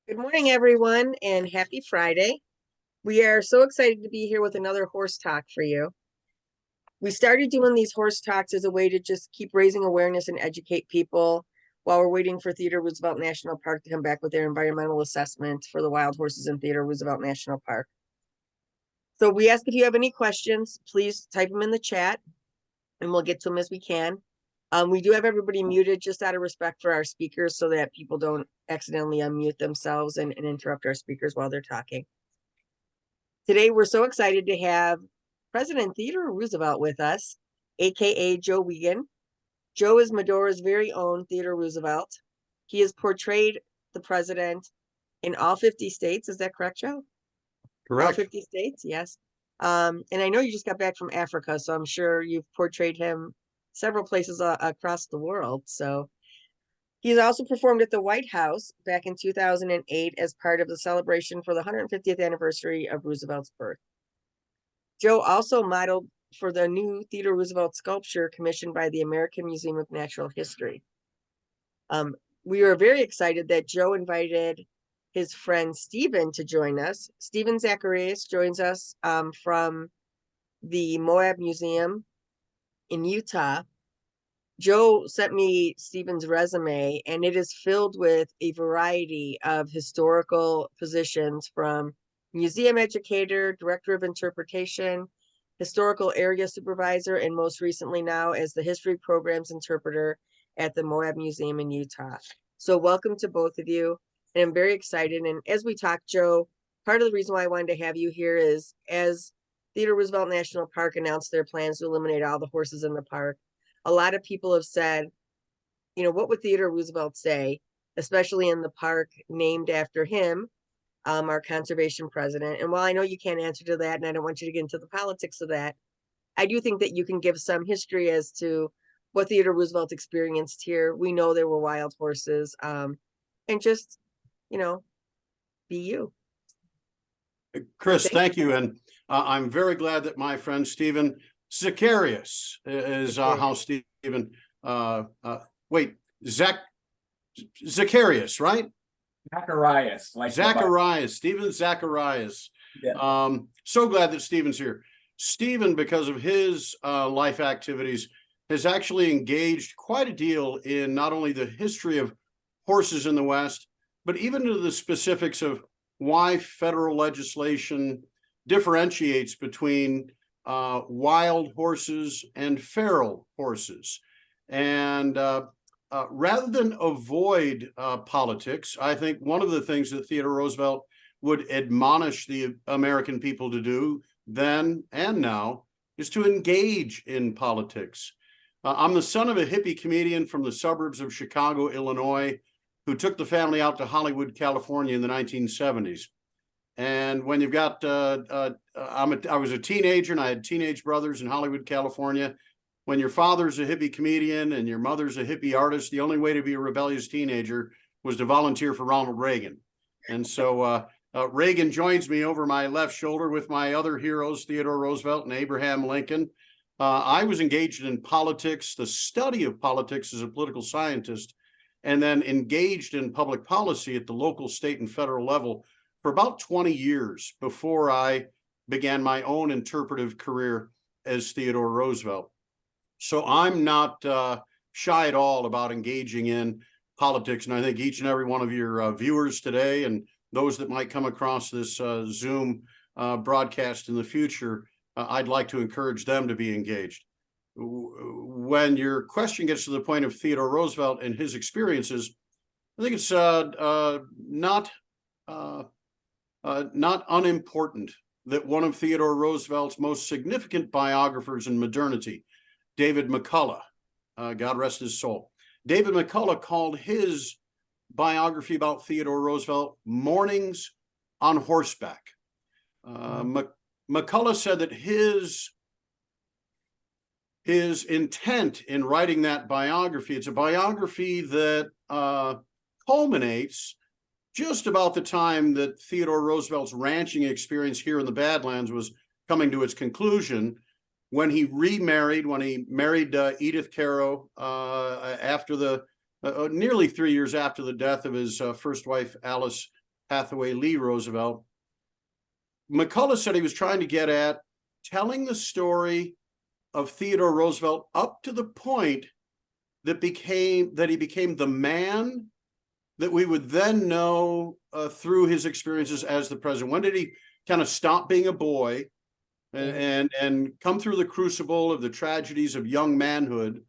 Good morning, everyone, and happy Friday. We are so excited to be here with another horse talk for you. We started doing these horse talks as a way to just keep raising awareness and educate people while we're waiting for Theodore Roosevelt National Park to come back with their environmental assessment for the wild horses in Theodore Roosevelt National Park. So we ask if you have any questions, please type them in the chat and we'll get to them as we can. We do have everybody muted just out of respect for our speakers so that people don't accidentally unmute themselves and interrupt our speakers while they're talking. Today, we're so excited to have President Theodore Roosevelt with us, aka Joe Wiegand. Joe is Medora's very own Theodore Roosevelt. He has portrayed the president in all 50 states. Is that correct, Joe? Correct. All 50 states, yes. And I know you just got back from Africa, so I'm sure you've portrayed him several places across the world. So he's also performed at the White House back in 2008 as part of the celebration for the 150th anniversary of Roosevelt's birth. Joe also modeled for the new Theodore Roosevelt sculpture commissioned by the American Museum of Natural History. We were very excited that Joe invited his friend Stephan to join us. Stephan Zacharias joins us from the Moab Museum in Utah. Joe sent me Stephan's resume, and it is filled with a variety of historical positions from museum educator, director of interpretation, historical area supervisor, and most recently now as the history programs interpreter at the Moab Museum in Utah. So welcome to both of you. And I'm very excited. And as we talk, Joe, part of the reason why I wanted to have you here is as Theodore Roosevelt National Park announced their plans to eliminate all the horses in the park, a lot of people have said, you know, what would Theodore Roosevelt say, especially in the park named after him, our conservation president? And while I know you can't answer to that, and I don't want you to get into the politics of that, I do think that you can give some history as to what Theodore Roosevelt experienced here. We know there were wild horses, and just, you know, be you. Chris, thank you. And I'm very glad that my friend Stephan Zacharias is how Stephan, Zacharias, right? Zacharias. Stephan Zacharias. Yeah. So glad that Stephan's here. Stephan, because of his life activities, has actually engaged quite a deal in not only the history of horses in the West, but even to the specifics of why federal legislation differentiates between wild horses and feral horses. And rather than avoid politics, I think one of the things that Theodore Roosevelt would admonish the American people to do then and now is to engage in politics. I'm the son of a hippie comedian from the suburbs of Chicago, Illinois, who took the family out to Hollywood, California in the 1970s. And when you've got, I was a teenager and I had teenage brothers in Hollywood, California. When your father's a hippie comedian and your mother's a hippie artist, the only way to be a rebellious teenager was to volunteer for Ronald Reagan. And so Reagan joins me over my left shoulder with my other heroes, Theodore Roosevelt and Abraham Lincoln. I was engaged in politics, the study of politics as a political scientist, and then engaged in public policy at the local, state, and federal level for about 20 years before I began my own interpretive career as Theodore Roosevelt. So I'm not shy at all about engaging in politics. And I think each and every one of your viewers today and those that might come across this Zoom broadcast in the future, I'd like to encourage them to be engaged. When your question gets to the point of Theodore Roosevelt and his experiences, I think it's not unimportant that one of Theodore Roosevelt's most significant biographers in modernity, David McCullough, God rest his soul, David McCullough called his biography about Theodore Roosevelt Mornings on Horseback. McCullough said that his intent in writing that biography, it's a biography that culminates just about the time that Theodore Roosevelt's ranching experience here in the Badlands was coming to its conclusion, when he remarried, when he married Edith Caro after the nearly 3 years after the death of his first wife, Alice Hathaway Lee Roosevelt. McCullough said he was trying to get at telling the story of Theodore Roosevelt up to the point that he became the man that we would then know through his experiences as the president. When did he kind of stop being a boy and come through the crucible of the tragedies of young manhood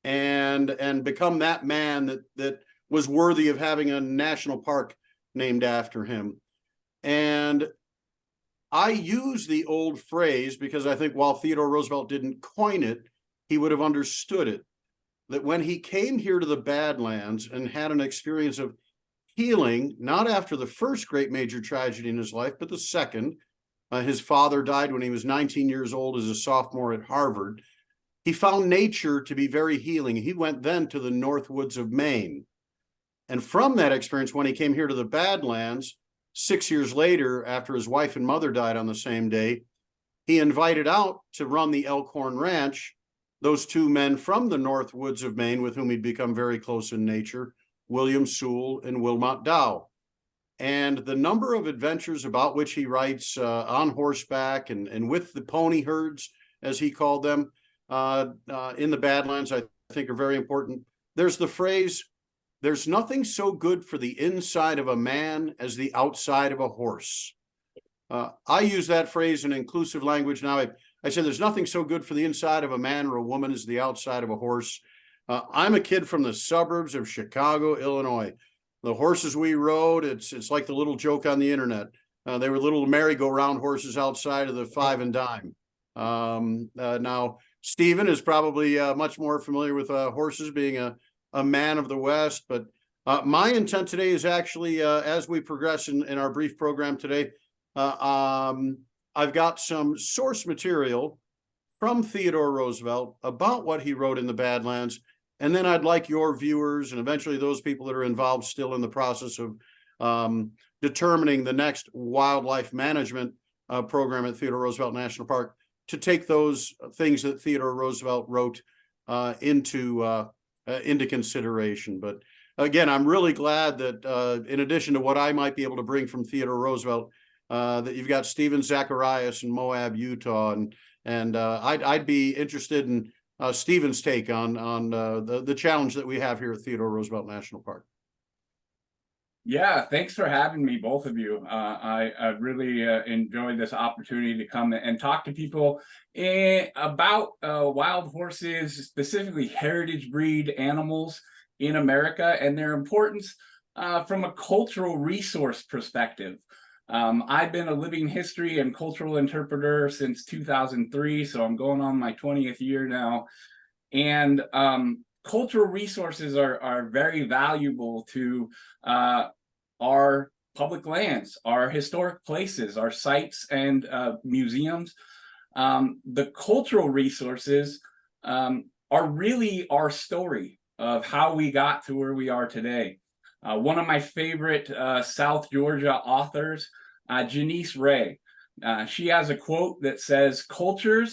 and become that man that was worthy of having a national park named after him? And I use the old phrase because I think while Theodore Roosevelt didn't coin it, he would have understood it, that when he came here to the Badlands and had an experience of healing, not after the first great major tragedy in his life, but the second, his father died when he was 19 years old as a sophomore at Harvard, he found nature to be very healing. He went then to the North Woods of Maine. And from that experience, when he came here to the Badlands, 6 years later, after his wife and mother died on the same day, he invited out to run the Elkhorn Ranch those two men from the North Woods of Maine with whom he'd become very close in nature, William Sewell and Wilmot Dow. And the number of adventures about which he writes on horseback and with the pony herds, as he called them, in the Badlands, I think are very important. There's the phrase, "There's nothing so good for the inside of a man as the outside of a horse." I use that phrase in inclusive language now. I say there's nothing so good for the inside of a man or a woman as the outside of a horse. I'm a kid from the suburbs of Chicago, Illinois. The horses we rode, it's like the little joke on the internet. They were little merry-go-round horses outside of the five and dime. Now, Stephen is probably much more familiar with horses, being a man of the West. But my intent today is actually, as we progress in our brief program today, I've got some source material from Theodore Roosevelt about what he wrote in the Badlands. And then I'd like your viewers and eventually those people that are involved still in the process of determining the next wildlife management program at Theodore Roosevelt National Park to take those things that Theodore Roosevelt wrote into consideration. But again, I'm really glad that in addition to what I might be able to bring from Theodore Roosevelt, that you've got Stephan Zacharias in Moab, Utah, and I'd be interested in Stephen's take on the challenge that we have here at Theodore Roosevelt National Park. Yeah, thanks for having me, both of you. I really enjoyed this opportunity to come and talk to people about wild horses, specifically heritage breed animals in America and their importance from a cultural resource perspective. I've been a living history and cultural interpreter since 2003, so I'm going on my 20th year now. And cultural resources are very valuable to our public lands, our historic places, our sites and museums. The cultural resources are really our story of how we got to where we are today. One of my favorite South Georgia authors, Janice Ray, she has a quote that says, culture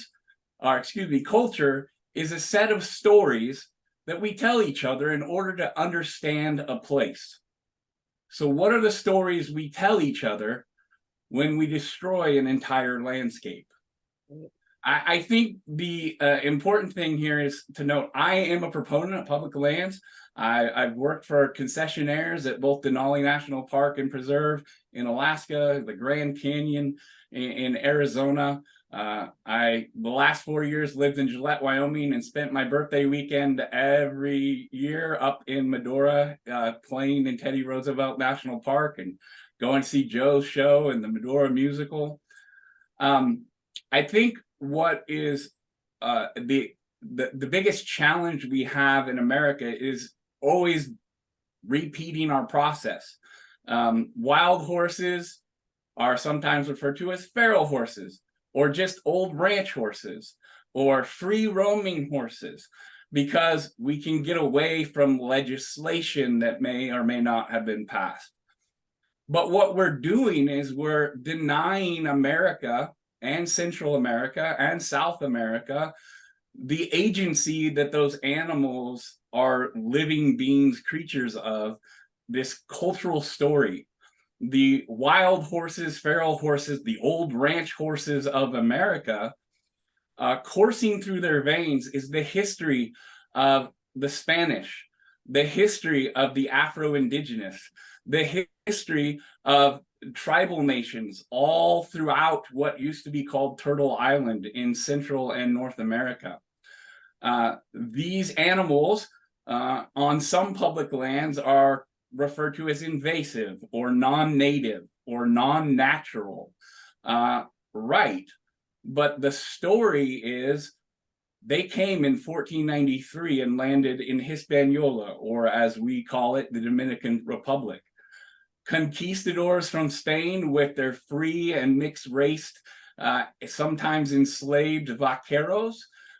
is a set of stories that we tell each other in order to understand a place. So what are the stories we tell each other when we destroy an entire landscape? I think the important thing here is to note, I am a proponent of public lands. I've worked for concessionaires at both Denali National Park and Preserve in Alaska, the Grand Canyon in Arizona. The last 4 years lived in Gillette, Wyoming, and spent my birthday weekend every year up in Medora, playing in Teddy Roosevelt National Park and going to see Joe's show and the Medora musical. I think what is the biggest challenge we have in America is always repeating our process. Wild horses are sometimes referred to as feral horses, or just old ranch horses, or free roaming horses, because we can get away from legislation that may or may not have been passed. But what we're doing is we're denying America and Central America and South America the agency that those animals are living beings, creatures of this cultural story. the wild horses, feral horses, the old ranch horses of America, coursing through their veins is the history of the Spanish, the history of the Afro-Indigenous, the history of tribal nations all throughout what used to be called Turtle Island in Central and North America. These animals on some public lands are referred to as invasive or non-native or non-natural. Right. But the story is they came in 1493 and landed in Hispaniola, or as we call it, the Dominican Republic. Conquistadors from Spain with their free and mixed-raced, sometimes enslaved vaqueros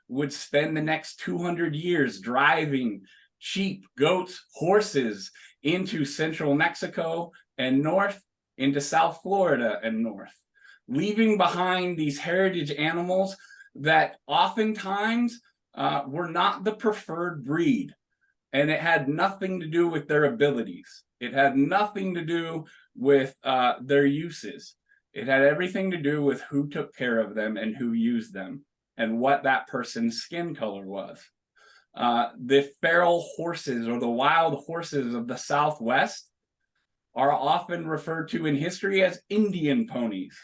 would spend the next 200 years driving sheep, goats, horses into central Mexico and north, into South Florida and north, leaving behind these heritage animals that oftentimes were not the preferred breed. And it had nothing to do with their abilities. It had nothing to do with their uses. It had everything to do with who took care of them and who used them and what that person's skin color was. The feral horses or the wild horses of the Southwest are often referred to in history as Indian ponies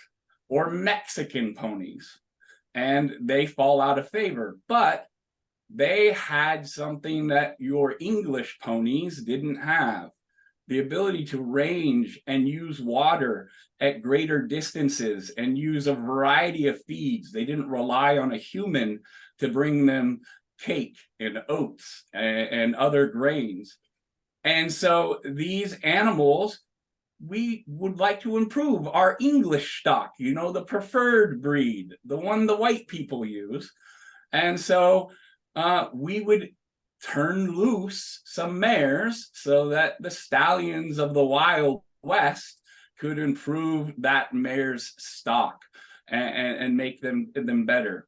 or Mexican ponies, and they fall out of favor. But they had something that your English ponies didn't have: the ability to range and use water at greater distances and use a variety of feeds. They didn't rely on a human to bring them cake and oats and other grains. And so these animals, we would like to improve our English stock, you know, the preferred breed, the one the white people use. And so we would turn loose some mares so that the stallions of the Wild West could improve that mare's stock and make them better.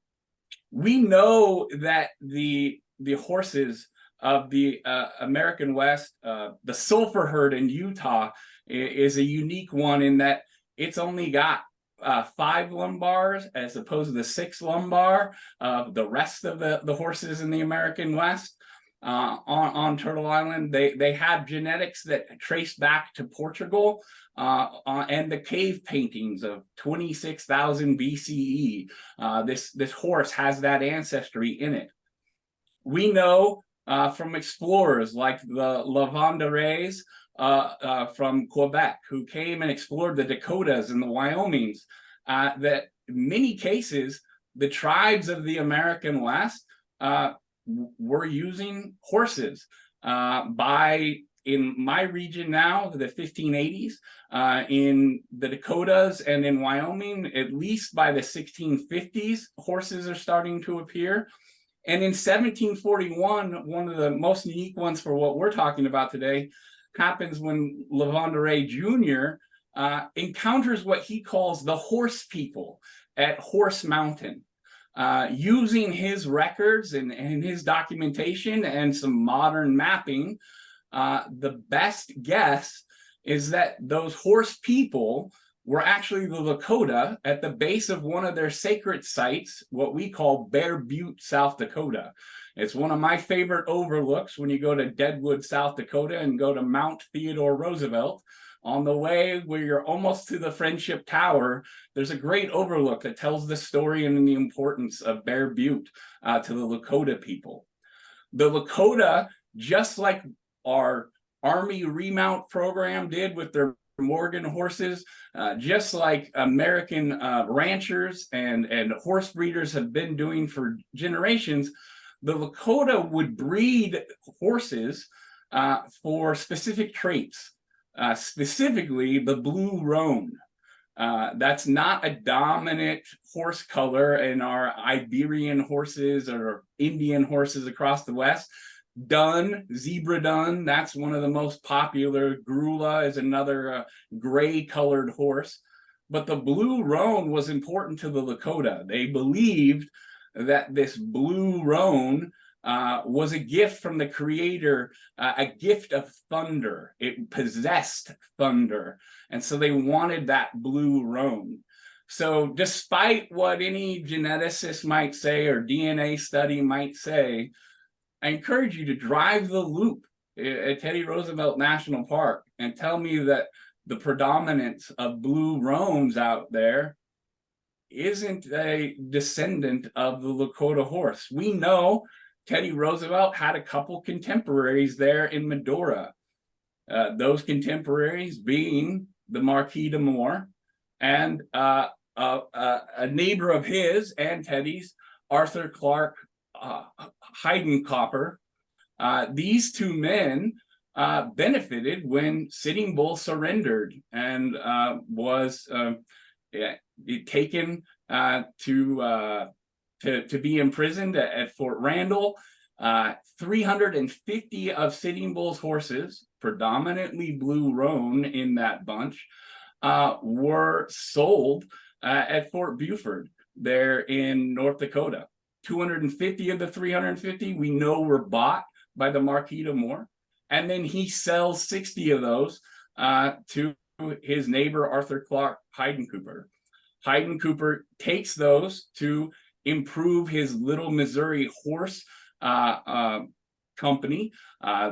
We know that the horses of the American West, the sulfur herd in Utah is a unique one in that it's only got 5 lumbars as opposed to the 6 lumbar of the rest of the horses in the American West. On Turtle Island, they have genetics that trace back to Portugal and the cave paintings of 26,000 BCE. This horse has that ancestry in it. We know from explorers like the Lavandares from Quebec, who came and explored the Dakotas and the Wyomings, that in many cases, the tribes of the American West were using horses in my region now, the 1580s, in the Dakotas and in Wyoming, at least by the 1650s, horses are starting to appear. And in 1741, one of the most unique ones for what we're talking about today happens when Lavandere Jr. Encounters what he calls the horse people at Horse Mountain. Using his records and his documentation and some modern mapping, the best guess is that those horse people were actually the Lakota at the base of one of their sacred sites, what we call Bear Butte, South Dakota. It's one of my favorite overlooks when you go to Deadwood, South Dakota, and go to Mount Theodore Roosevelt. On the way where you're almost to the Friendship Tower, there's a great overlook that tells the story and the importance of Bear Butte to the Lakota people. The Lakota, just like our Army remount program did with their Morgan horses, just like American ranchers and horse breeders have been doing for generations, the Lakota would breed horses for specific traits. Specifically the blue roan. That's not a dominant horse color in our Iberian horses or Indian horses across the West. Dun, zebra dun, that's one of the most popular. Grula is another gray colored horse. But the blue roan was important to the Lakota. They believed that this blue roan was a gift from the creator, a gift of thunder. It possessed thunder. And so they wanted that blue roan. So despite what any geneticist might say or DNA study might say, I encourage you to drive the loop at Teddy Roosevelt National Park and tell me that the predominance of blue roans out there isn't a descendant of the Lakota horse. We know Teddy Roosevelt had a couple contemporaries there in Medora. Those contemporaries being the Marquis de Moore and a neighbor of his and Teddy's, Arthur Clark Heidencopper. These two men benefited when Sitting Bull surrendered and was taken to be imprisoned at Fort Randall. 350 of Sitting Bull's horses, predominantly blue roan in that bunch, were sold at Fort Buford there in North Dakota. 250 of the 350 we know were bought by the Marquis de Moore, and then he sells 60 of those to his neighbor Arthur Clark Heidencopper. Heidencopper takes those to improve his Little Missouri horse company,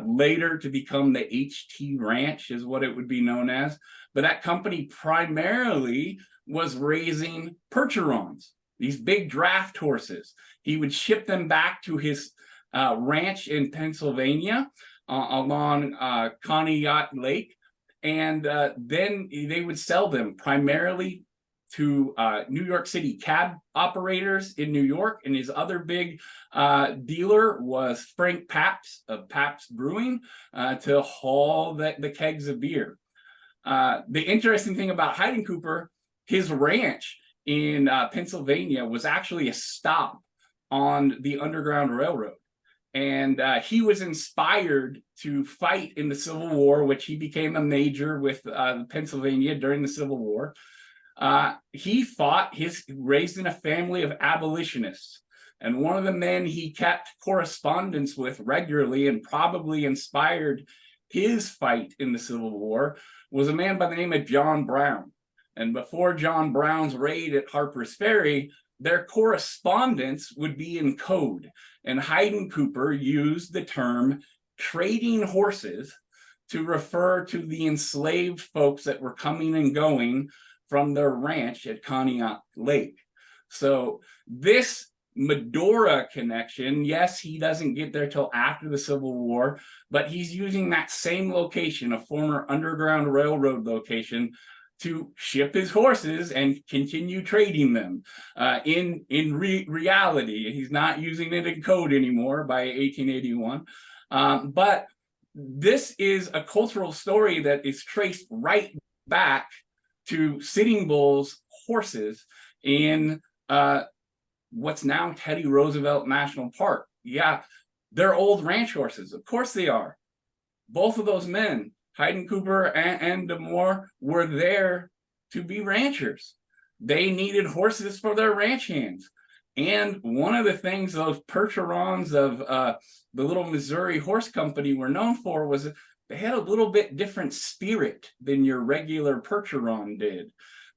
later to become the HT Ranch is what it would be known as. But that company primarily was raising percherons, these big draft horses. He would ship them back to his ranch in Pennsylvania along Conneaut Lake, and then they would sell them primarily to New York City cab operators in New York, and his other big dealer was Frank Pabst of Pabst Brewing to haul the kegs of beer. The interesting thing about Heidencopper, his ranch in Pennsylvania was actually a stop on the Underground Railroad. And he was inspired to fight in the Civil War, which he became a major with Pennsylvania during the Civil War. He fought, raised in a family of abolitionists. And one of the men he kept correspondence with regularly and probably inspired his fight in the Civil War was a man by the name of John Brown. And before John Brown's raid at Harper's Ferry, their correspondence would be in code. And Heidencopper used the term trading horses to refer to the enslaved folks that were coming and going from their ranch at Conneaut Lake. So this Medora connection, yes, he doesn't get there till after the Civil War, but he's using that same location, a former Underground Railroad location, to ship his horses and continue trading them. In reality, he's not using it in code anymore by 1881. But this is a cultural story that is traced right back to Sitting Bull's horses in what's now Teddy Roosevelt National Park. Yeah, they're old ranch horses. Of course they are. Both of those men, Heidencopper and de Moore, were there to be ranchers. They needed horses for their ranch hands. And one of the things those percherons of the Little Missouri Horse Company were known for was they had a little bit different spirit than your regular percheron did.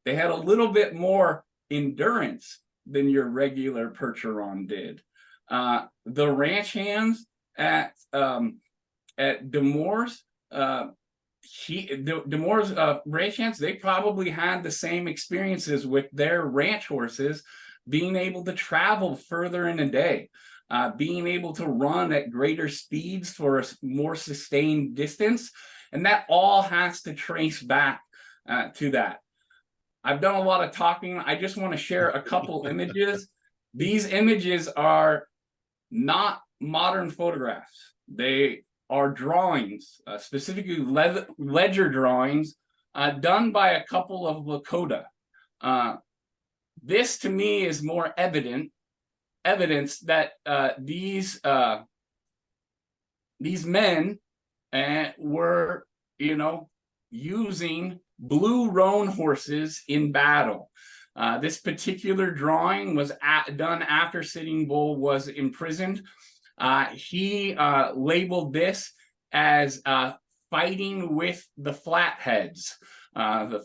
They had a little bit more endurance than your regular percheron did. The ranch hands at de Moore's, de Moore's ranch hands, they probably had the same experiences with their ranch horses, being able to travel further in a day, being able to run at greater speeds for a more sustained distance. And that all has to trace back to that. I've done a lot of talking. I just want to share a couple images. These images are not modern photographs. They are drawings, specifically ledger drawings done by a couple of Lakota. This to me is more evidence that these men were, using blue roan horses in battle. This particular drawing was done after Sitting Bull was imprisoned. He labeled this as fighting with the Flatheads. The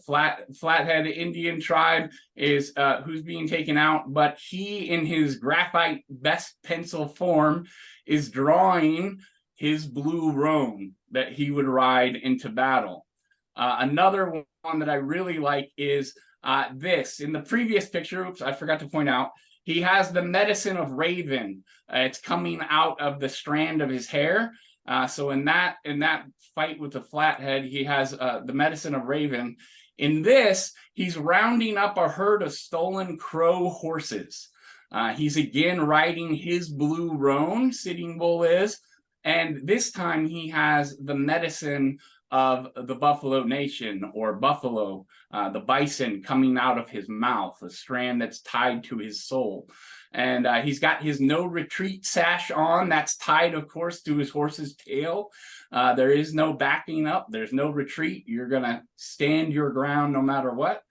Flathead Indian tribe is who's being taken out, but he, in his graphite best pencil form, is drawing his blue roan that he would ride into battle. Another one that I really like is this. In the previous picture, oops, I forgot to point out, he has the medicine of raven. It's coming out of the strand of his hair. So in that fight with the Flathead, he has the medicine of raven. In this, he's rounding up a herd of stolen crow horses. He's again riding his blue roan, Sitting Bull is, and this time he has the medicine of the Buffalo Nation, or buffalo, the bison, coming out of his mouth, a strand that's tied to his soul. And he's got his no retreat sash on. That's tied, of course, to his horse's tail. There is no backing up. There's no retreat. You're going to stand your ground no matter what.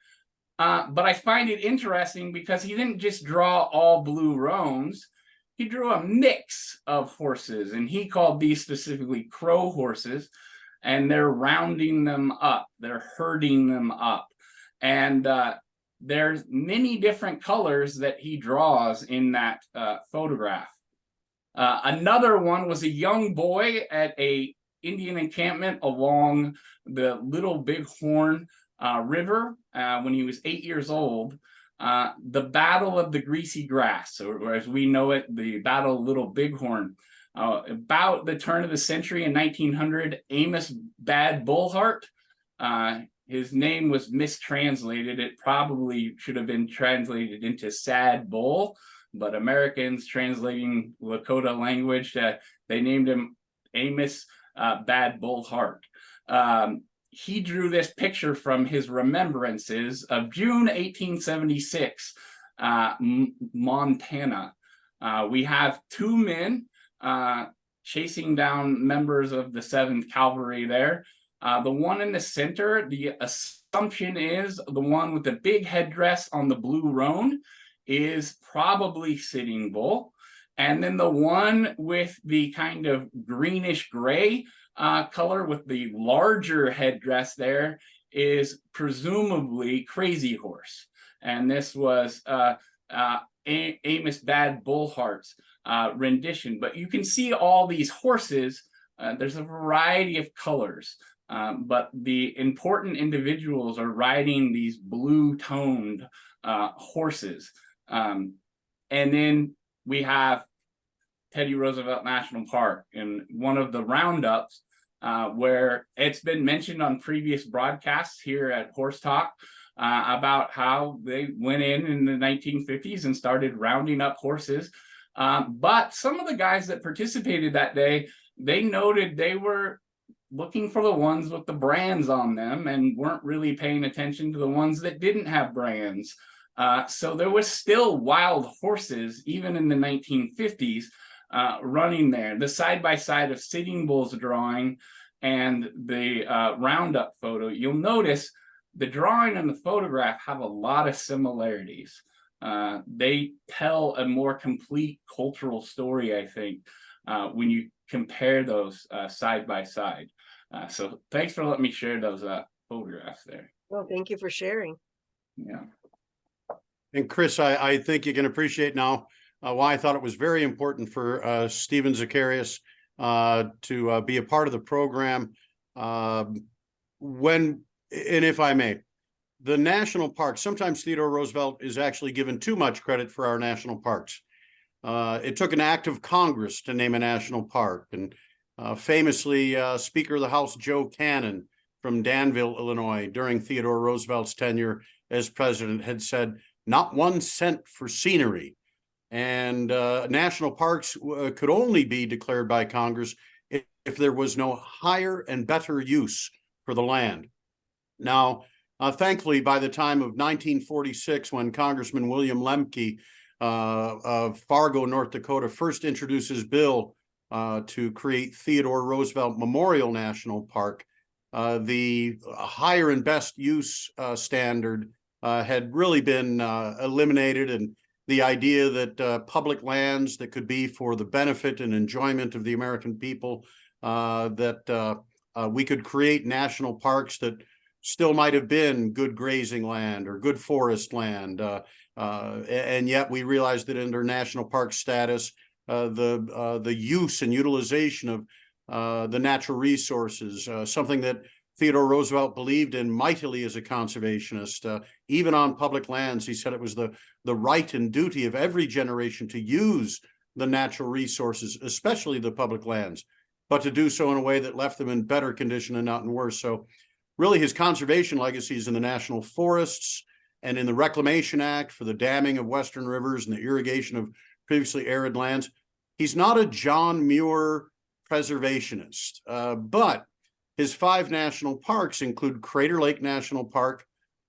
But I find it interesting because he didn't just draw all blue roans. He drew a mix of horses, and he called these specifically crow horses. And they're rounding them up. They're herding them up. And there's many different colors that he draws in that photograph. Another one was a young boy at a Indian encampment along the Little Bighorn River when he was 8 years old. The Battle of the Greasy Grass, or as we know it, the Battle of Little Bighorn. About the turn of the century in 1900, Amos Bad Bullheart, his name was mistranslated. It probably should have been translated into Sad Bull, but Americans translating Lakota language, they named him Amos Bad Bullheart. He drew this picture from his remembrances of June 1876, Montana. We have two men chasing down members of the 7th Cavalry there. The one in the center, the assumption is the one with the big headdress on the blue roan is probably Sitting Bull. And then the one with the kind of greenish gray color with the larger headdress there is presumably Crazy Horse. And this was Amos Bad Bullheart's rendition. But you can see all these horses. There's a variety of colors, but the important individuals are riding these blue-toned horses. And then we have Teddy Roosevelt National Park in one of the roundups where it's been mentioned on previous broadcasts here at HorseTalk about how they went in the 1950s and started rounding up horses. But some of the guys that participated that day, they noted they were looking for the ones with the brands on them and weren't really paying attention to the ones that didn't have brands. So there was still wild horses, even in the 1950s, running there. The side-by-side of Sitting Bull's drawing and the roundup photo, you'll notice the drawing and the photograph have a lot of similarities. They tell a more complete cultural story, I think, when you compare those side by side. So thanks for letting me share those photographs there. Well, thank you for sharing. Yeah. And Chris, I think you can appreciate now why I thought it was very important for Stephan Zacharias to be a part of the program. When, and if I may, the national parks, sometimes Theodore Roosevelt is actually given too much credit for our national parks. It took an act of Congress to name a national park. And famously, Speaker of the House Joe Cannon from Danville, Illinois, during Theodore Roosevelt's tenure as president, had said, "Not 1 cent for scenery." And national parks could only be declared by Congress if there was no higher and better use for the land. Now, thankfully, by the time of 1946, when Congressman William Lemke of Fargo, North Dakota, first introduced his bill to create Theodore Roosevelt Memorial National Park, the higher and best use standard had really been eliminated, and the idea that public lands that could be for the benefit and enjoyment of the American people, that we could create national parks that still might have been good grazing land or good forest land. And yet we realized that under national park status, the use and utilization of the natural resources, something that Theodore Roosevelt believed in mightily as a conservationist. Even on public lands, he said it was the right and duty of every generation to use the natural resources, especially the public lands, but to do so in a way that left them in better condition and not in worse. So really his conservation legacy is in the national forests and in the Reclamation Act for the damming of western rivers and the irrigation of previously arid lands. He's not a John Muir preservationist, but his 5 national parks include Crater Lake National Park,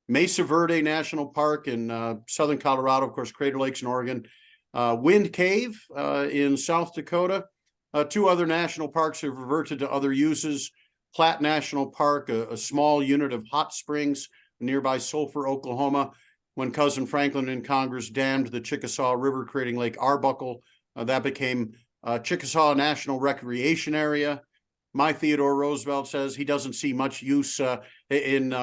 Mesa Verde National Park in southern Colorado, of course, Crater Lakes in Oregon, Wind Cave in South Dakota. 2 other national parks have reverted to other uses. Platte National Park, a small unit of hot springs nearby Sulphur, Oklahoma, when Cousin Franklin in Congress dammed the Chickasaw River, creating Lake Arbuckle. That became Chickasaw National Recreation Area. My Theodore Roosevelt says he doesn't see much use in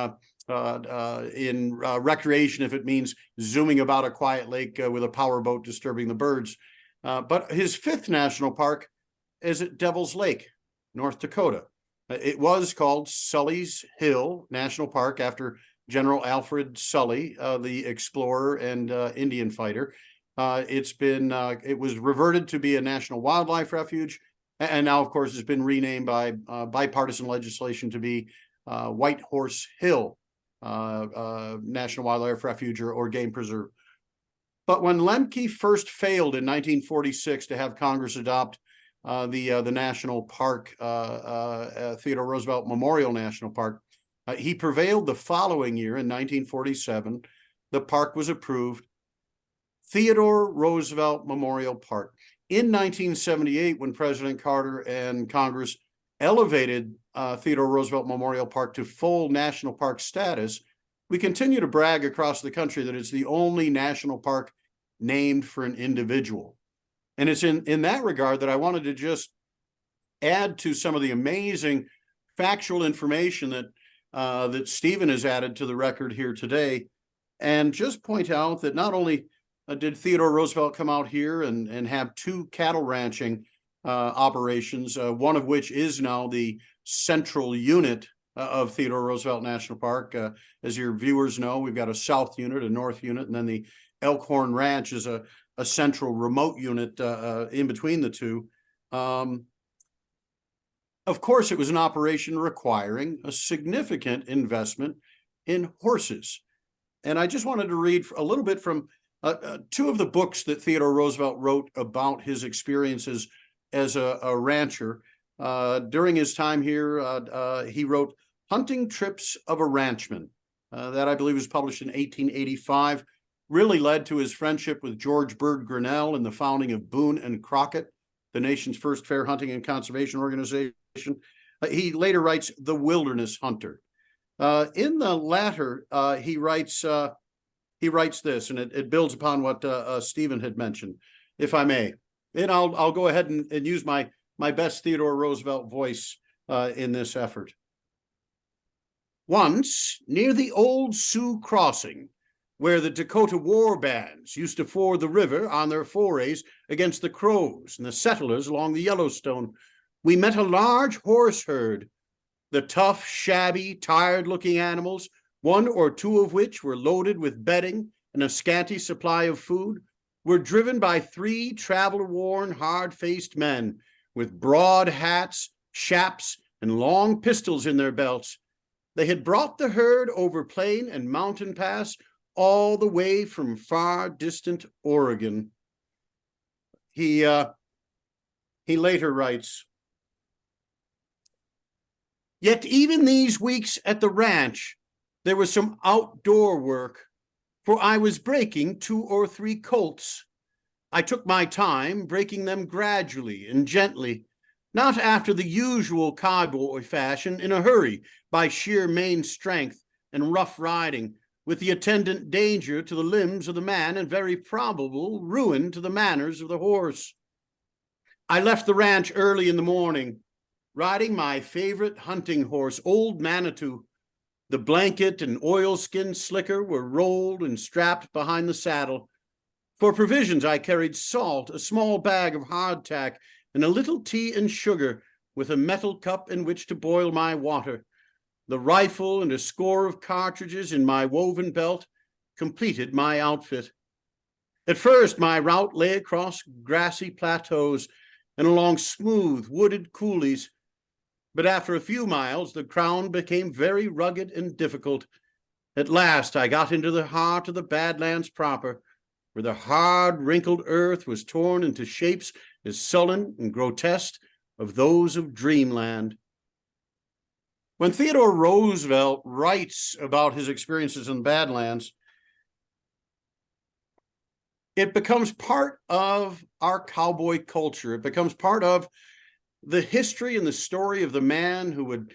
recreation if it means zooming about a quiet lake with a powerboat disturbing the birds. But his 5th national park is at Devil's Lake, North Dakota. It was called Sully's Hill National Park after General Alfred Sully, the explorer and Indian fighter. It was reverted to be a national wildlife refuge, and now, of course, it's been renamed by bipartisan legislation to be White Horse Hill National Wildlife Refuge or Game Preserve. But when Lemke first failed in 1946 to have Congress adopt the national park, Theodore Roosevelt Memorial National Park, he prevailed the following year in 1947. The park was approved, Theodore Roosevelt Memorial Park. In 1978, when President Carter and Congress elevated Theodore Roosevelt Memorial Park to full national park status, we continue to brag across the country that it's the only national park named for an individual. And it's in that regard that I wanted to just add to some of the amazing factual information that Stephen has added to the record here today, and just point out that not only did Theodore Roosevelt come out here and have 2 cattle ranching operations, one of which is now the central unit of Theodore Roosevelt National Park. As your viewers know, we've got a south unit, a north unit, and then the Elkhorn Ranch is a central remote unit in between the 2. Of course, it was an operation requiring a significant investment in horses. And I just wanted to read a little bit from 2 of the books that Theodore Roosevelt wrote about his experiences as a rancher. During his time here, he wrote Hunting Trips of a Ranchman. That I believe was published in 1885. Really led to his friendship with George Bird Grinnell and the founding of Boone and Crockett, the nation's first fair hunting and conservation organization. He later writes The Wilderness Hunter. In the latter, he writes this, and it builds upon what Stephen had mentioned, if I may. And I'll go ahead and use my best Theodore Roosevelt voice in this effort. Once, near the old Sioux Crossing, where the Dakota war bands used to ford the river on their forays against the Crows and the settlers along the Yellowstone, we met a large horse herd. The tough, shabby, tired-looking animals, 1 or 2 of which were loaded with bedding and a scanty supply of food, were driven by 3 travel-worn, hard-faced men with broad hats, chaps, and long pistols in their belts. They had brought the herd over plain and mountain pass all the way from far distant Oregon. He later writes, yet even these weeks at the ranch, there was some outdoor work, for I was breaking 2 or 3 colts. I took my time, breaking them gradually and gently, not after the usual cowboy fashion in a hurry by sheer main strength and rough riding, with the attendant danger to the limbs of the man and very probable ruin to the manners of the horse. I left the ranch early in the morning, riding my favorite hunting horse, Old Manitou. The blanket and oilskin slicker were rolled and strapped behind the saddle. For provisions, I carried salt, a small bag of hardtack, and a little tea and sugar, with a metal cup in which to boil my water. The rifle and a score of cartridges in my woven belt completed my outfit. At first, my route lay across grassy plateaus and along smooth wooded coulees, but after a few miles, the ground became very rugged and difficult. At last, I got into the heart of the Badlands proper, where the hard, wrinkled earth was torn into shapes as sullen and grotesque of those of dreamland. When Theodore Roosevelt writes about his experiences in the Badlands, it becomes part of our cowboy culture. It becomes part of the history and the story of the man who would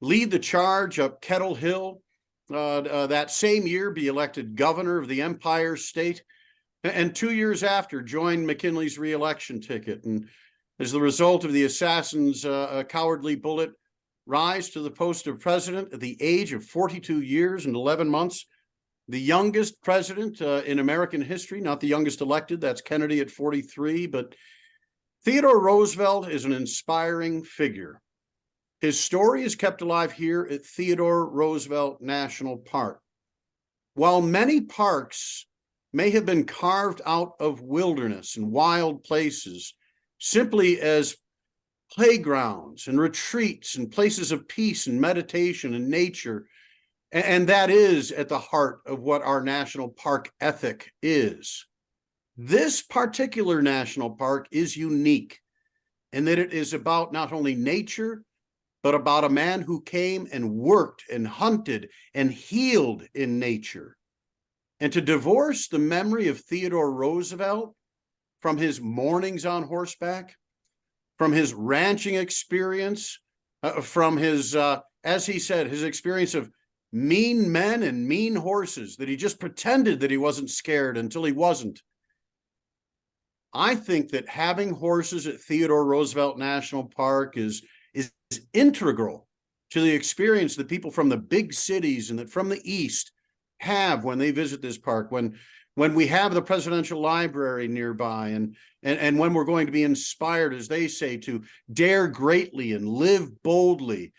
lead the charge up Kettle Hill, that same year be elected governor of the Empire State, and 2 years after joined McKinley's re-election ticket. And as the result of the assassin's cowardly bullet, rise to the post of president at the age of 42 years and 11 months, the youngest president in American history, not the youngest elected, that's Kennedy at 43, but Theodore Roosevelt is an inspiring figure. His story is kept alive here at Theodore Roosevelt National Park. While many parks may have been carved out of wilderness and wild places simply as playgrounds and retreats and places of peace and meditation and nature, and that is at the heart of what our national park ethic is. This particular national park is unique in that it is about not only nature, but about a man who came and worked and hunted and healed in nature. And to divorce the memory of Theodore Roosevelt from his mornings on horseback, from his ranching experience, from his, as he said, his experience of mean men and mean horses, that he just pretended that he wasn't scared until he wasn't. I think that having horses at Theodore Roosevelt National Park is integral to the experience that people from the big cities and that from the East have when they visit this park, when we have the presidential library nearby, and when we're going to be inspired, as they say, to dare greatly and live boldly.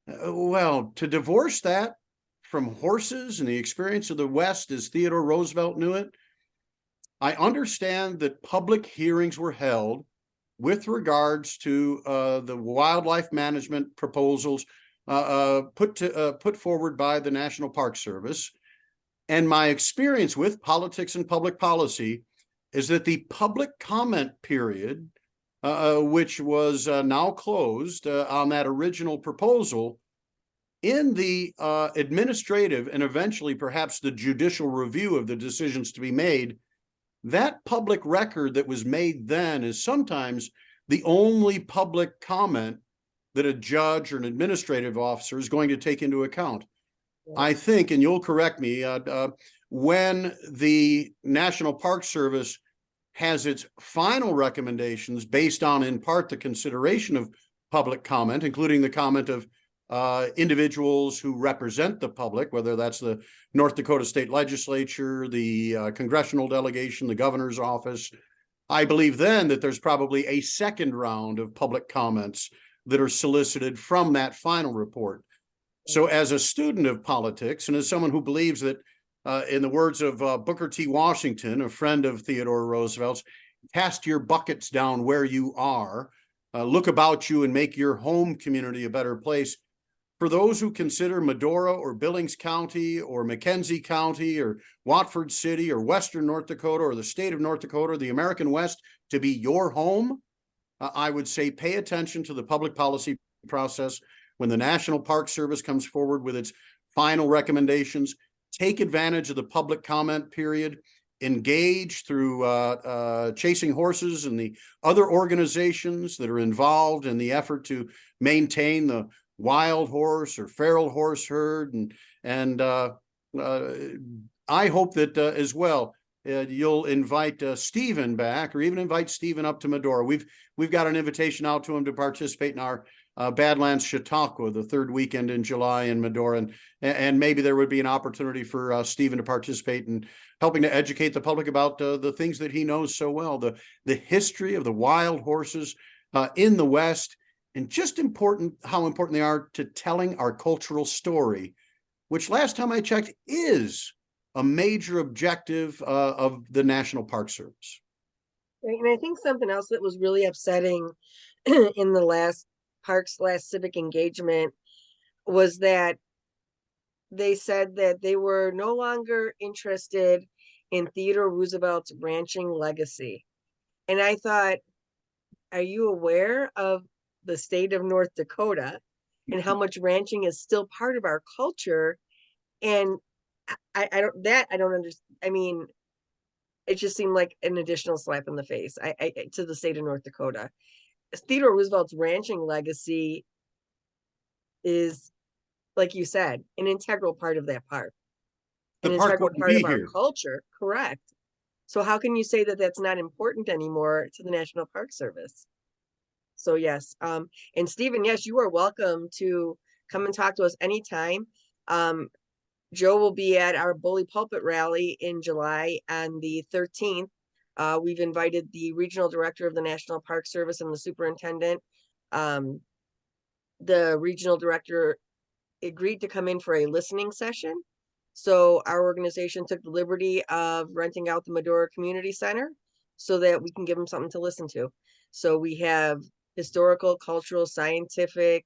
Well, to divorce that from horses and the experience of the West as Theodore Roosevelt knew it, I understand that public hearings were held with regards to the wildlife management proposals put forward by the National Park Service. And my experience with politics and public policy is that the public comment period, which was now closed on that original proposal, in the administrative and eventually perhaps the judicial review of the decisions to be made, that public record that was made then is sometimes the only public comment that a judge or an administrative officer is going to take into account. I think, and you'll correct me, when the National Park Service has its final recommendations based on, in part, the consideration of public comment, including the comment of individuals who represent the public, whether that's the North Dakota State Legislature, the congressional delegation, the governor's office, I believe then that there's probably a second round of public comments that are solicited from that final report. So as a student of politics and as someone who believes that, in the words of Booker T. Washington, a friend of Theodore Roosevelt's, cast your buckets down where you are, look about you and make your home community a better place. For those who consider Medora or Billings County or McKenzie County or Watford City or Western North Dakota or the state of North Dakota or the American West to be your home, I would say pay attention to the public policy process. When the National Park Service comes forward with its final recommendations, take advantage of the public comment period, engage through Chasing Horses and the other organizations that are involved in the effort to maintain the wild horse or feral horse herd, and I hope that as well, you'll invite Stephan back, or even invite Stephan up to Medora. We've got an invitation out to him to participate in our Badlands Chautauqua, the third weekend in July in Medora, and maybe there would be an opportunity for Stephan to participate in helping to educate the public about the things that he knows so well, the history of the wild horses in the West, and just how important they are to telling our cultural story, which last time I checked is a major objective of the National Park Service. Right, and I think something else that was really upsetting in the last civic engagement was that they said that they were no longer interested in Theodore Roosevelt's ranching legacy. And I thought, are you aware of the state of North Dakota and how much ranching is still part of our culture? And I don't understand. I mean, it just seemed like an additional slap in the face to the state of North Dakota. Theodore Roosevelt's ranching legacy is, like you said, an integral part of that park, an The park integral wouldn't part be of our here. culture. Correct. So how can you say that that's not important anymore to the National Park Service? So yes, and Stephan, yes, you are welcome to come and talk to us anytime. Joe will be at our Bully Pulpit rally in July on the 13th. We've invited the regional director of the National Park Service and the superintendent. The regional director agreed to come in for a listening session. So our organization took the liberty of renting out the Medora Community Center so that we can give them something to listen to. So we have historical, cultural, scientific,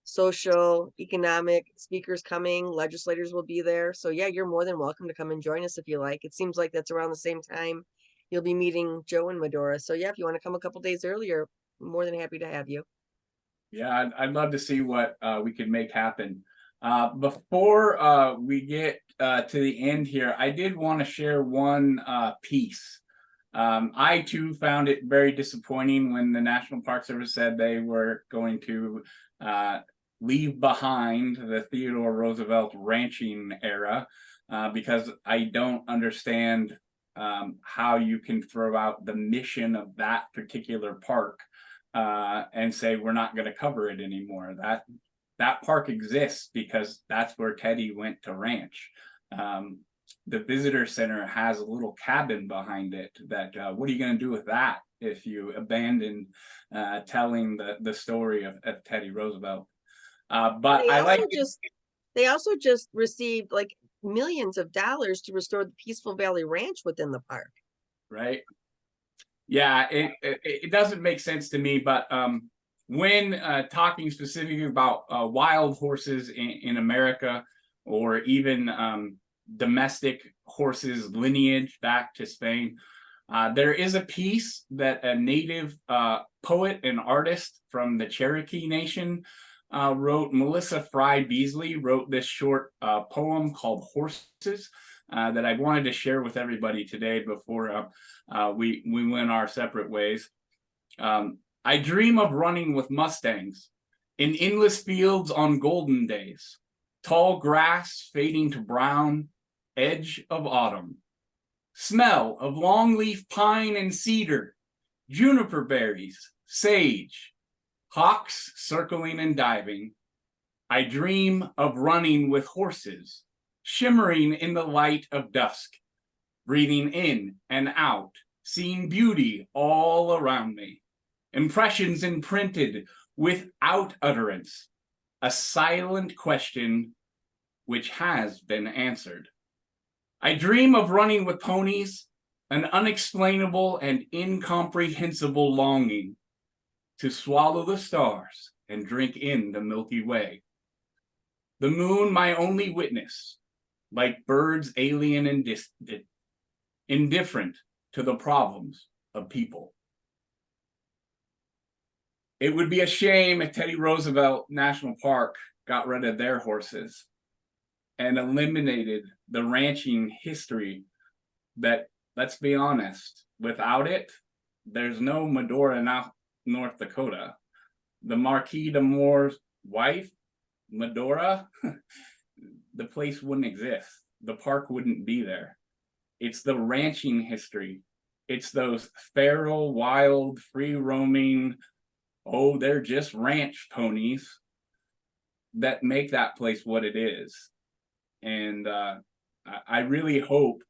social, economic speakers coming, legislators will be there. So yeah, you're more than welcome to come and join us if you like. It seems like that's around the same time you'll be meeting Joe and Medora. So yeah, if you want to come a couple days earlier, I'm more than happy to have you. Yeah, I'd love to see what we can make happen. Before we get to the end here, I did want to share one piece. I too found it very disappointing when the National Park Service said they were going to leave behind the Theodore Roosevelt ranching era, because I don't understand how you can throw out the mission of that particular park and say we're not going to cover it anymore. That park exists because that's where Teddy went to ranch. The visitor center has a little cabin behind it that what are you going to do with that if you abandon telling the story of Teddy Roosevelt? But they also just received like millions of dollars to restore the Peaceful Valley Ranch within the park. Right. Yeah, it doesn't make sense to me, but when talking specifically about wild horses in America, or even domestic horses lineage back to Spain, there is a piece that a native poet and artist from the Cherokee Nation wrote. Melissa Fry Beasley wrote this short poem called Horses that I wanted to share with everybody today before we went our separate ways. I dream of running with Mustangs in endless fields on golden days, tall grass fading to brown, edge of autumn, smell of longleaf pine and cedar, juniper berries, sage, hawks circling and diving. I dream of running with horses, shimmering in the light of dusk, breathing in and out, seeing beauty all around me, impressions imprinted without utterance, a silent question which has been answered. I dream of running with ponies, an unexplainable and incomprehensible longing to swallow the stars and drink in the Milky Way. The moon my only witness, like birds alien and indifferent to the problems of people. It would be a shame if Teddy Roosevelt National Park got rid of their horses and eliminated the ranching history that, let's be honest, without it, there's no Medora, North Dakota. The Marquis de Moore's wife, Medora, the place wouldn't exist. the park wouldn't be there. It's the ranching history. It's those feral, wild, free roaming, oh, they're just ranch ponies that make that place what it is. And I really hope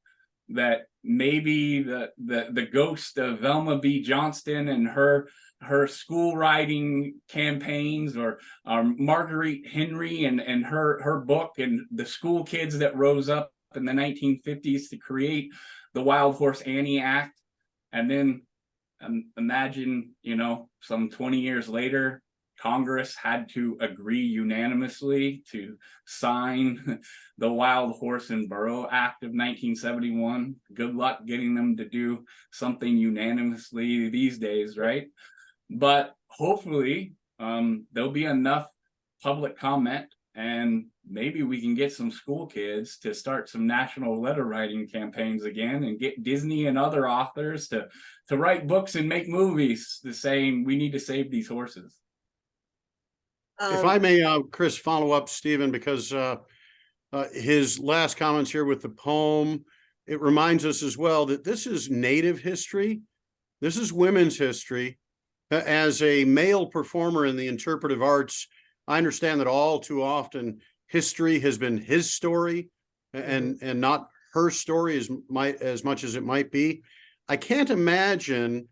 that maybe the ghost of Velma B. Johnston and her school riding campaigns, or Marguerite Henry and her book, and the school kids that rose up in the 1950s to create the Wild Horse Annie Act, and then imagine, you know, some 20 years later, Congress had to agree unanimously to sign the Wild Horse and Burro Act of 1971. Good luck getting them to do something unanimously these days, right? But hopefully there'll be enough public comment, and maybe we can get some school kids to start some national letter writing campaigns again, and get Disney and other authors to write books and make movies saying we need to save these horses. If I may, Chris, follow up Stephen, because his last comments here with the poem, it reminds us as well that this is Native history. This is women's history. As a male performer in the interpretive arts, I understand that all too often history has been his story and not her story as much as it might be. I can't imagine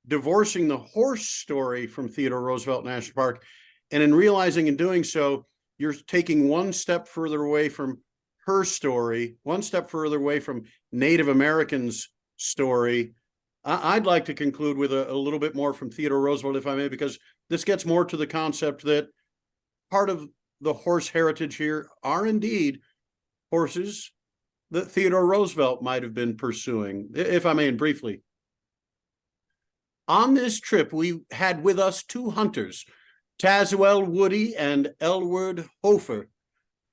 divorcing the horse story from Theodore Roosevelt National Park, and in realizing in doing so, you're taking one step further away from her story, one step further away from Native Americans' story. I'd like to conclude with a little bit more from Theodore Roosevelt, if I may, because this gets more to the concept that part of the horse heritage here are indeed horses that Theodore Roosevelt might have been pursuing, if I may, and briefly. On this trip, we had with us two hunters, Tazewell Woody and Elward Hofer,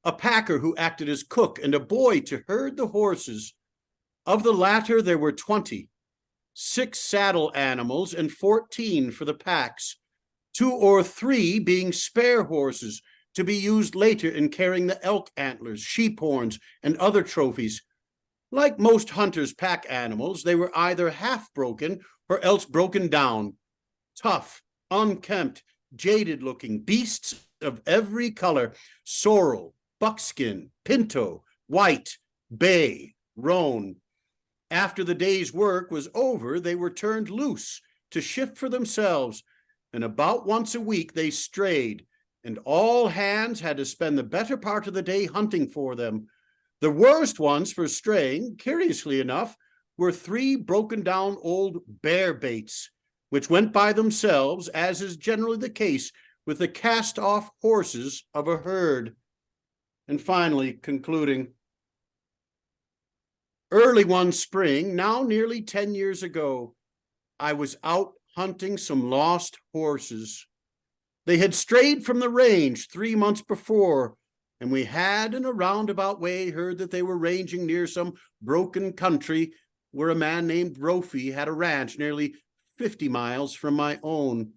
a packer who acted as cook, and a boy to herd the horses. Of the latter, there were 20, 6 saddle animals and 14 for the packs, 2 or 3 being spare horses to be used later in carrying the elk antlers, sheep horns, and other trophies. Like most hunters' pack animals, they were either half broken or else broken down. Tough, unkempt, jaded-looking beasts of every color: sorrel, buckskin, pinto, white, bay, roan. After the day's work was over, they were turned loose to shift for themselves, and about once a week they strayed, and all hands had to spend the better part of the day hunting for them. The worst ones for straying, curiously enough, were 3 broken-down old bear baits, which went by themselves, as is generally the case with the cast-off horses of a herd. And finally, concluding, early one spring, now nearly 10 years ago, I was out hunting some lost horses. They had strayed from the range 3 months before, and we had in a roundabout way heard that they were ranging near some broken country where a man named Brophy had a ranch nearly 50 miles from my own.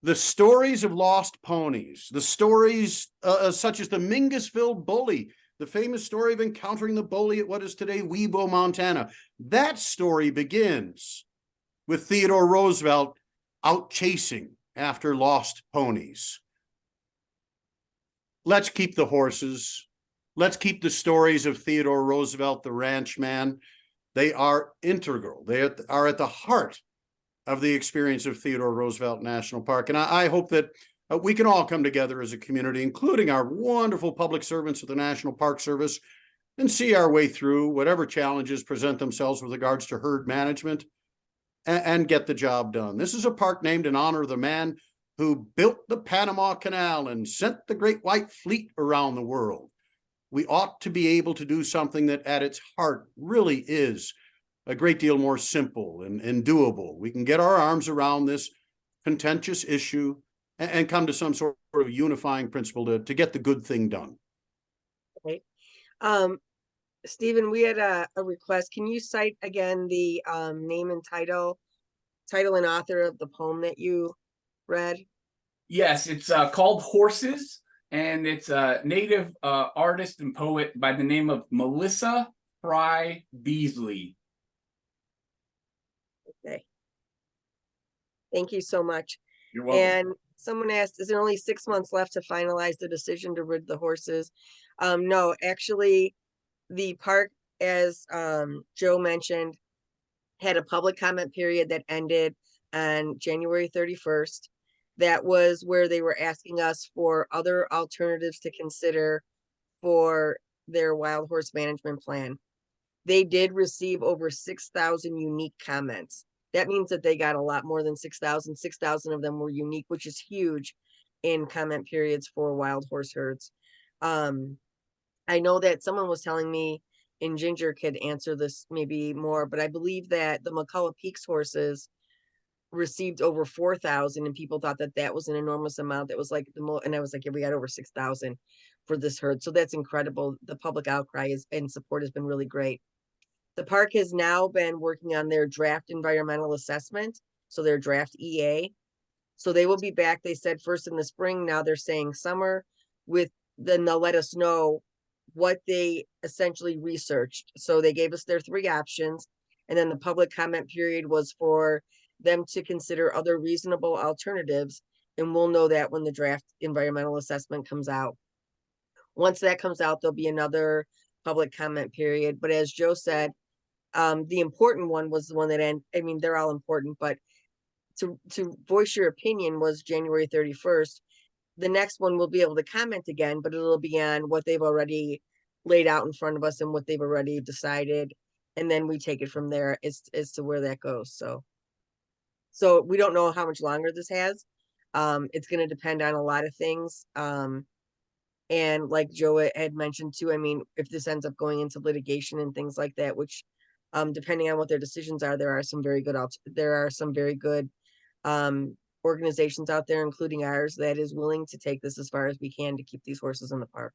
The stories of lost ponies, the stories such as the Mingusville Bully, the famous story of encountering the bully at what is today Webo, Montana. That story begins with Theodore Roosevelt out chasing after lost ponies. Let's keep the horses. Let's keep the stories of Theodore Roosevelt, the ranchman. They are integral. They are at the heart of the experience of Theodore Roosevelt National Park. And I hope that we can all come together as a community, including our wonderful public servants of the National Park Service, and see our way through whatever challenges present themselves with regards to herd management and get the job done. This is a park named in honor of the man who built the Panama Canal and sent the Great White Fleet around the world. We ought to be able to do something that at its heart really is a great deal more simple and doable. We can get our arms around this contentious issue and come to some sort of unifying principle to get the good thing done. Okay. Stephen, we had a request. Can you cite again the name and title and author of the poem that you read? Yes, it's called Horses, and it's a native artist and poet by the name of Melissa Fry Beasley. Okay. Thank you so much. You're welcome. And someone asked, is there only 6 months left to finalize the decision to rid the horses? No, actually, the park, as Joe mentioned, had a public comment period that ended on January 31st. That was where they were asking us for other alternatives to consider for their wild horse management plan. They did receive over 6,000 unique comments. That means that they got a lot more than 6,000. 6,000 of them were unique, which is huge in comment periods for wild horse herds. I know that someone was telling me, and Ginger could answer this maybe more, but I believe that the McCullough Peaks horses received over 4,000, and people thought that that was an enormous amount. That was like the most, and I was like, yeah, we got over 6,000 for this herd. So that's incredible. The public outcry and support has been really great. The park has now been working on their draft environmental assessment, so their draft EA. So they will be back, they said, first in the spring. Now they're saying summer, then they'll let us know what they essentially researched. So they gave us their 3 options, and then the public comment period was for them to consider other reasonable alternatives, and we'll know that when the draft environmental assessment comes out. Once that comes out, there'll be another public comment period. But as Joe said, the important one was the one that I mean, they're all important, but to voice your opinion was January 31st. The next one we'll be able to comment again, but it'll be on what they've already laid out in front of us and what they've already decided. And then we take it from there as to where that goes. So we don't know how much longer this has. It's going to depend on a lot of things. And like Joe had mentioned too, I mean, if this ends up going into litigation and things like that, which depending on what their decisions are, there are some very good organizations out there, including ours, that is willing to take this as far as we can to keep these horses in the park.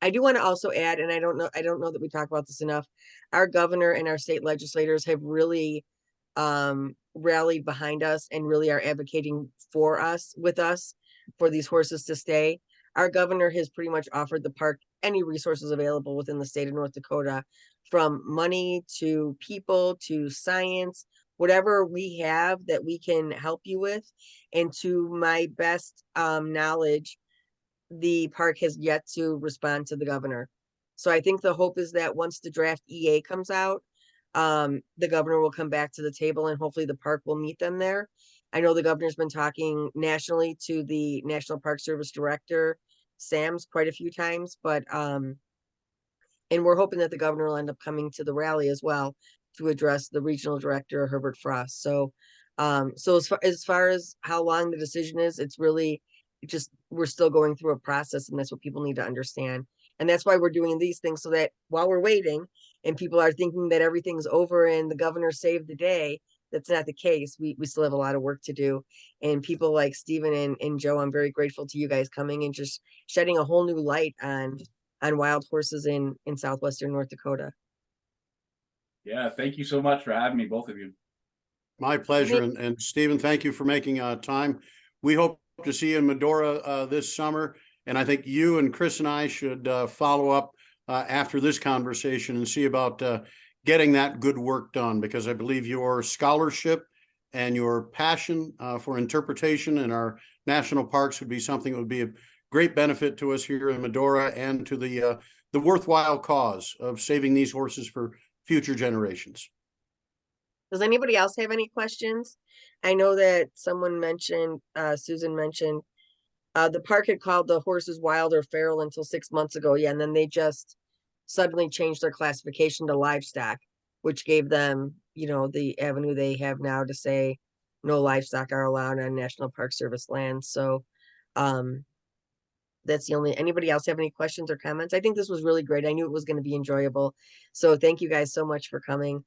I do want to also add, and I don't know that we talk about this enough, our governor and our state legislators have really rallied behind us and really are advocating with us for these horses to stay. Our governor has pretty much offered the park any resources available within the state of North Dakota, from money to people to science, whatever we have that we can help you with. And to my best knowledge, the park has yet to respond to the governor. So I think the hope is that once the draft EA comes out, the governor will come back to the table, and hopefully the park will meet them there. I know the governor's been talking nationally to the National Park Service Director, Sam's, quite a few times, but and we're hoping that the governor will end up coming to the rally as well to address the regional director, Herbert Frost. So as far as how long the decision is, it's really just, we're still going through a process, and that's what people need to understand. And that's why we're doing these things, so that while we're waiting and people are thinking that everything's over and the governor saved the day, that's not the case. We still have a lot of work to do. And people like Stephen and Joe, I'm very grateful to you guys coming and just shedding a whole new light on wild horses in southwestern North Dakota. Yeah, thank you so much for having me, both of you. My pleasure. And Stephen, thank you for making time. We hope to see you in Medora this summer. And I think you and Chris and I should follow up after this conversation and see about getting that good work done, because I believe your scholarship and your passion for interpretation in our national parks would be something that would be of great benefit to us here in Medora, and to the worthwhile cause of saving these horses for future generations. Does anybody else have any questions? I know that someone mentioned, Susan mentioned, the park had called the horses wild or feral until 6 months ago. Yeah, and then they just suddenly changed their classification to livestock, which gave them, the avenue they have now to say no livestock are allowed on National Park Service land. So that's the only, anybody else have any questions or comments? I think this was really great. I knew it was going to be enjoyable. So thank you guys so much for coming.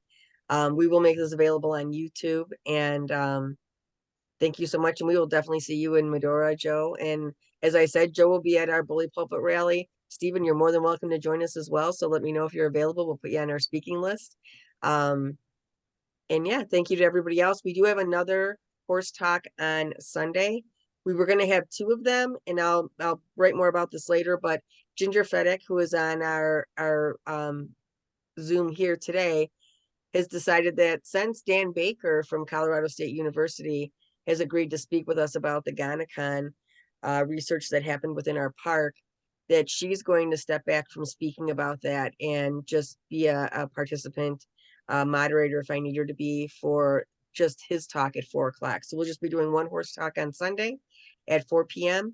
We will make this available on YouTube, and thank you so much. And we will definitely see you in Medora, Joe. And as I said, Joe will be at our Bully Pulpit rally. Stephen, you're more than welcome to join us as well. So let me know if you're available. We'll put you on our speaking list. And yeah, thank you to everybody else. We do have another Horse Talk on Sunday We were going to have two of them, and I'll write more about this later, but Ginger Fedek, who is on our Zoom here today, has decided that since Dan Baker from Colorado State University has agreed to speak with us about the Ganacon research that happened within our park, that she's going to step back from speaking about that and just be a participant, moderator if I need her to be, for just his talk at 4 o'clock. So we'll just be doing one horse talk on Sunday at 4 p.m.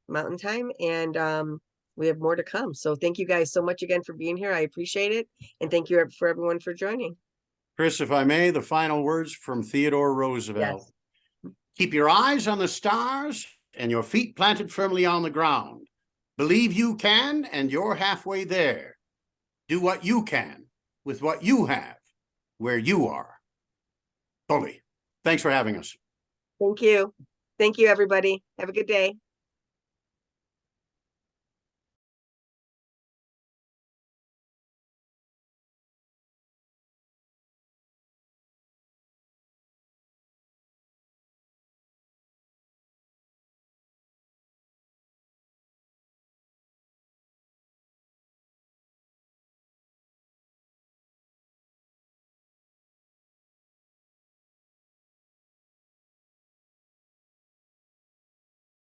Mountain Time, and we have more to come. So thank you guys so much again for being here. I appreciate it. And thank you for everyone for joining. Chris, if I may, the final words from Theodore Roosevelt. Yes. Keep your eyes on the stars and your feet planted firmly on the ground. Believe you can, and you're halfway there. Do what you can with what you have, where you are. Totally. Thanks for having us. Thank you. Thank you, everybody. Have a good day.